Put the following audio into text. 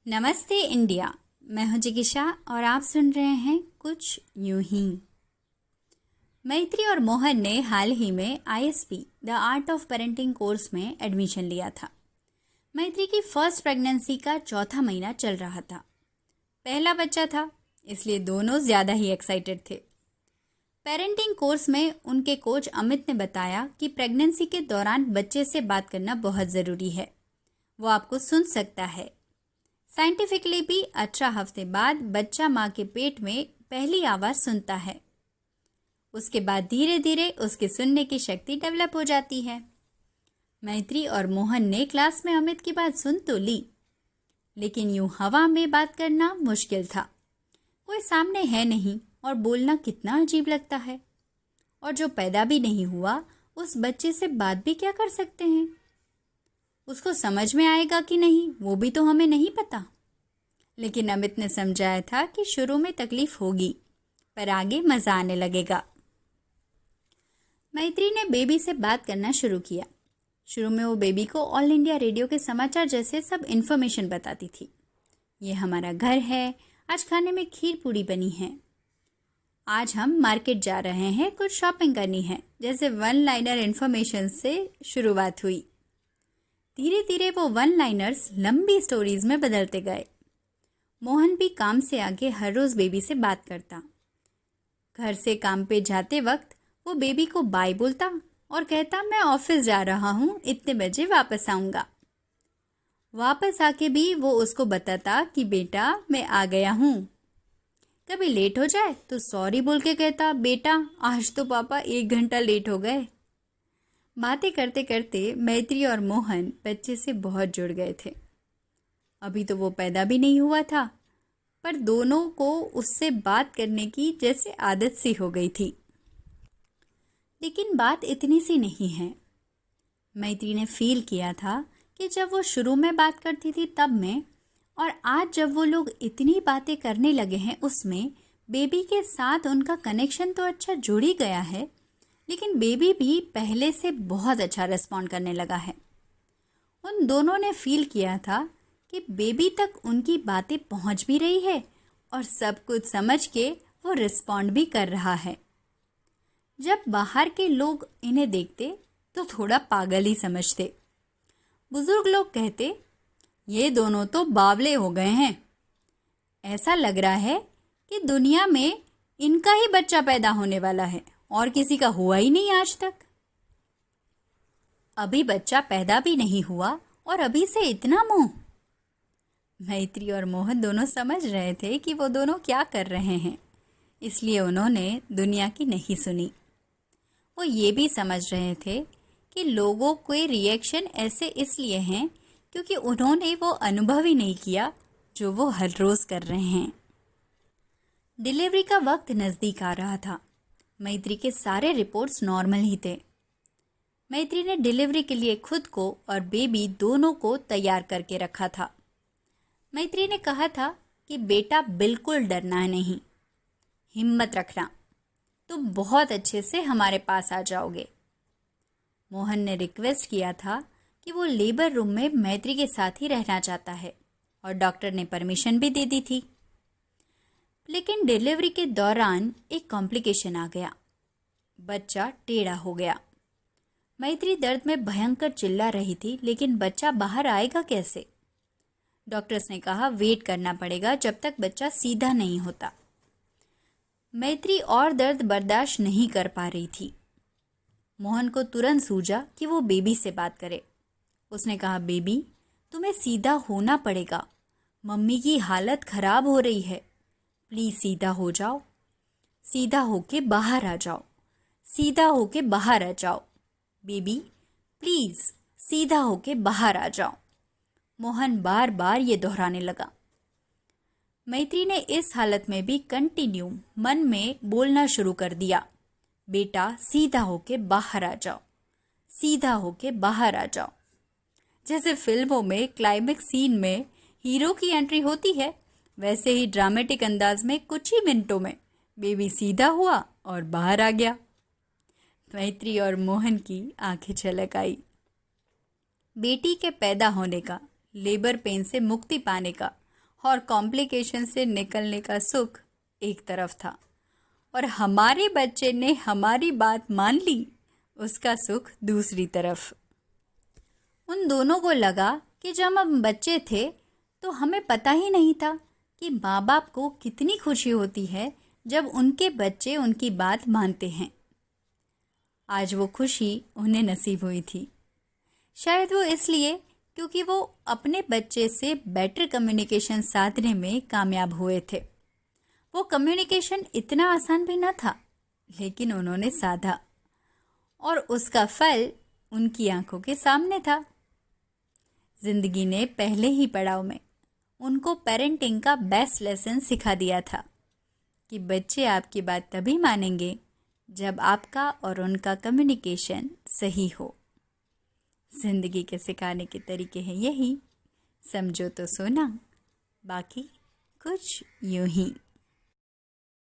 नमस्ते इंडिया। मैं हूं जिगिशा और आप सुन रहे हैं कुछ यूं ही। मैत्री और मोहन ने हाल ही में ISP the art of parenting course में एडमिशन लिया था। मैत्री की फर्स्ट प्रेगनेंसी का चौथा महीना चल रहा था। पहला बच्चा था, इसलिए दोनों ज़्यादा ही एक्साइटेड थे। पेरेंटिंग कोर्स में उनके कोच अमित ने बताया कि प्रेगनेंसी के दौरान बच्चे से बात करना बहुत ज़रूरी है। वो आपको सुन सकता है। साइंटिफिकली भी 18 हफ्ते बाद बच्चा माँ के पेट में पहली आवाज़ सुनता है। उसके बाद धीरे धीरे उसके सुनने की शक्ति डेवलप हो जाती है। मैत्री और मोहन ने क्लास में अमित की बात सुन तो ली, लेकिन यूं हवा में बात करना मुश्किल था। कोई सामने है नहीं और बोलना कितना अजीब लगता है। और जो पैदा भी नहीं हुआ, उस बच्चे से बात भी क्या कर सकते हैं? उसको समझ में आएगा कि नहीं, वो भी तो हमें नहीं पता। लेकिन अमित ने समझाया था कि शुरू में तकलीफ होगी, पर आगे मज़ा आने लगेगा। मैत्री ने बेबी से बात करना शुरू किया। शुरू में वो बेबी को ऑल इंडिया रेडियो के समाचार जैसे सब इन्फॉर्मेशन बताती थी। ये हमारा घर है, आज खाने में खीर पूड़ी बनी है, आज हम मार्केट जा रहे हैं, कुछ शॉपिंग करनी है, जैसे वन लाइनर इन्फॉर्मेशन से शुरुआत हुई। धीरे धीरे वो वन लाइनर्स लंबी स्टोरीज में बदलते गए। मोहन भी काम से आगे हर रोज़ बेबी से बात करता। घर से काम पे जाते वक्त वो बेबी को बाय बोलता और कहता, मैं ऑफिस जा रहा हूँ, इतने बजे वापस आऊँगा। वापस आके भी वो उसको बताता कि बेटा मैं आ गया हूँ। कभी लेट हो जाए तो सॉरी बोल के कहता, बेटा आज तो पापा 1 घंटा लेट हो गए। बातें करते करते मैत्री और मोहन बच्चे से बहुत जुड़ गए थे। अभी तो वो पैदा भी नहीं हुआ था, पर दोनों को उससे बात करने की जैसे आदत सी हो गई थी। लेकिन बात इतनी सी नहीं है। मैत्री ने फील किया था कि जब वो शुरू में बात करती थी तब में, और आज जब वो लोग इतनी बातें करने लगे हैं उसमें, बेबी के साथ उनका कनेक्शन तो अच्छा जुड़ ही गया है, लेकिन बेबी भी पहले से बहुत अच्छा रिस्पॉन्ड करने लगा है। उन दोनों ने फील किया था कि बेबी तक उनकी बातें पहुंच भी रही है और सब कुछ समझ के वो रिस्पॉन्ड भी कर रहा है। जब बाहर के लोग इन्हें देखते तो थोड़ा पागल ही समझते। बुजुर्ग लोग कहते, ये दोनों तो बावले हो गए हैं। ऐसा लग रहा है कि दुनिया में इनका ही बच्चा पैदा होने वाला है और किसी का हुआ ही नहीं आज तक। अभी बच्चा पैदा भी नहीं हुआ और अभी से इतना मोह। मैत्री और मोहन दोनों समझ रहे थे कि वो दोनों क्या कर रहे हैं, इसलिए उन्होंने दुनिया की नहीं सुनी। वो ये भी समझ रहे थे कि लोगों के रिएक्शन ऐसे इसलिए हैं क्योंकि उन्होंने वो अनुभव ही नहीं किया जो वो हर रोज़ कर रहे हैं। डिलीवरी का वक्त नज़दीक आ रहा था। मैत्री के सारे रिपोर्ट्स नॉर्मल ही थे। मैत्री ने डिलीवरी के लिए खुद को और बेबी दोनों को तैयार करके रखा था। मैत्री ने कहा था कि बेटा बिल्कुल डरना नहीं, हिम्मत रखना, तुम बहुत अच्छे से हमारे पास आ जाओगे। मोहन ने रिक्वेस्ट किया था कि वो लेबर रूम में मैत्री के साथ ही रहना चाहता है और डॉक्टर ने परमिशन भी दे दी थी। लेकिन डिलीवरी के दौरान एक कॉम्प्लिकेशन आ गया। बच्चा टेढ़ा हो गया। मैत्री दर्द में भयंकर चिल्ला रही थी, लेकिन बच्चा बाहर आएगा कैसे? डॉक्टर्स ने कहा वेट करना पड़ेगा जब तक बच्चा सीधा नहीं होता। मैत्री और दर्द बर्दाश्त नहीं कर पा रही थी। मोहन को तुरंत सूझा कि वो बेबी से बात करे। उसने कहा, बेबी तुम्हें सीधा होना पड़ेगा, मम्मी की हालत खराब हो रही है, प्लीज सीधा हो जाओ, सीधा होके बाहर आ जाओ, सीधा होके बाहर आ जाओ, बेबी प्लीज सीधा होके बाहर आ जाओ। मोहन बार बार ये दोहराने लगा। मैत्री ने इस हालत में भी कंटिन्यू मन में बोलना शुरू कर दिया, बेटा सीधा होके बाहर आ जाओ, सीधा होके बाहर आ जाओ। जैसे फिल्मों में क्लाइमेक्स सीन में हीरो की एंट्री होती है, वैसे ही ड्रामेटिक अंदाज में कुछ ही मिनटों में बेबी सीधा हुआ और बाहर आ गया। मैत्री और मोहन की आंखें छलक आई। बेटी के पैदा होने का, लेबर पेन से मुक्ति पाने का और कॉम्प्लिकेशन से निकलने का सुख एक तरफ था, और हमारे बच्चे ने हमारी बात मान ली, उसका सुख दूसरी तरफ। उन दोनों को लगा कि जब हम बच्चे थे तो हमें पता ही नहीं था कि माँ बाप को कितनी खुशी होती है जब उनके बच्चे उनकी बात मानते हैं। आज वो खुशी उन्हें नसीब हुई थी। शायद वो इसलिए क्योंकि वो अपने बच्चे से बेटर कम्युनिकेशन साधने में कामयाब हुए थे। वो कम्युनिकेशन इतना आसान भी न था, लेकिन उन्होंने साधा, और उसका फल उनकी आंखों के सामने था। जिंदगी ने पहले ही पड़ाव में उनको पेरेंटिंग का बेस्ट लेसन सिखा दिया था कि बच्चे आपकी बात तभी मानेंगे जब आपका और उनका कम्युनिकेशन सही हो। जिंदगी के सिखाने के तरीके हैं यही, समझो तो सोना, बाकी कुछ यूं ही।